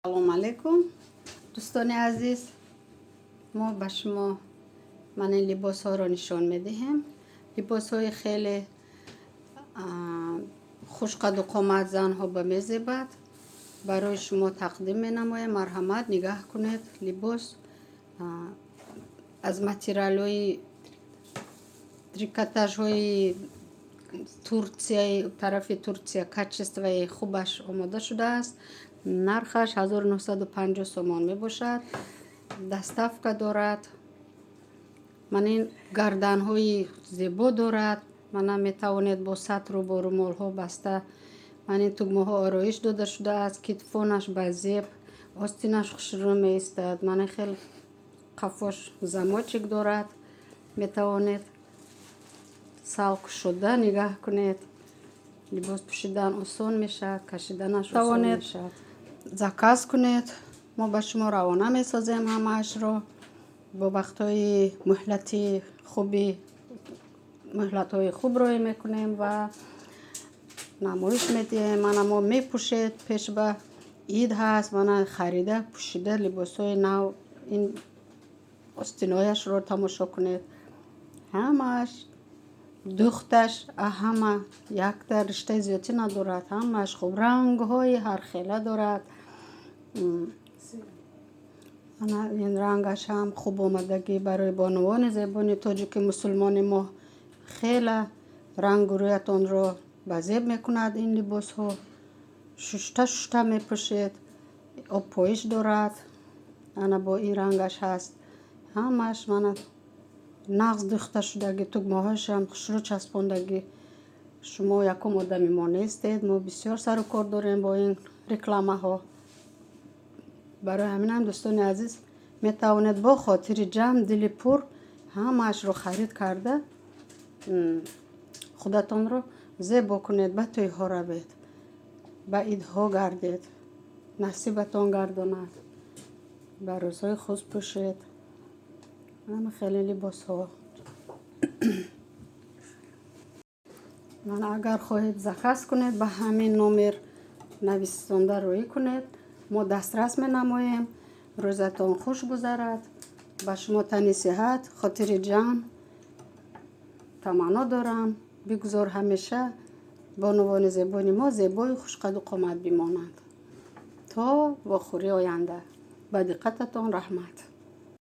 سلام علیکم دوستان عزیز. ما به شما من این لباس ها رو نشان میدهیم. لباس های خیلی خوش قد و قامت زن ها به میزبط برای شما تقدیم می نمایم. مرحمت نگاه کنید. لباس از متریال های تریکاتاژ های ترکیه، طرف ترکیه کچستو خوبش آماده شده است. نرخش 1950 سومان می باشد. دستافکا دارد. من این گردن های زیبا دارد. من می توانید با سطر و با رومال ها بسته. من این توگمه ها آرایش داده شده است. کتفانش به زیب، آستینش خوشرو می استد. من خیلی قفاش زماچک دارد. می توانید سالک شده نگاه کنید. لباس پوشیدن آسان میشد، کشیدنش آسان میشد. زکاز کنید. ما به شما روانه می سازیم همش رو. با وقتهای مهلتی خوبی مهلت‌های خوب روی میکنیم و نمایش میدیم. من ما میپوشید پیش به عید هست. من خریده پوشیده لباسای نو. این آستینایش رو تماشا کنید. همش دوختش همه یک در رشته زیادی ندارد. همش خوب رنگ های هر خیله دارد. این رنگش هم خوب آمدگی برای بانوان زیبان تاجیک مسلمان ما خیلی رنگ رویتان را به زیب میکند. این لباس ها ششته میپوشید. آب پایش دارد. انا با این رنگش هست. همش من نغز دوخته شدگی توگمه هاش هم خوشرو چسباندگی. شما یکم آدمی ما نیستید. ما بسیار سر و کار داریم با این رکلامه ها. برای همین هم دوستان عزیز می توانید با خاطر جمع دل پر همش رو خرید کرده خودتان رو زیبا کنید. به توی ها روید، به عیدها گردید، نصیبتان گرداند، به روزهای خوش پوشید. من خیلی لباس ها من اگر خواهید زخص کنید به همین نمر نویسنده روی کنید. ما دسترس می نماییم. روزتان خوش گذرد. به شما تنی صحت خاطر جمع تمنا دارم. بگذار همیشه بانوان زیبای ما زیبای خوش قد و قامت بمانند تا واخوری آینده. به دقتتان رحمت.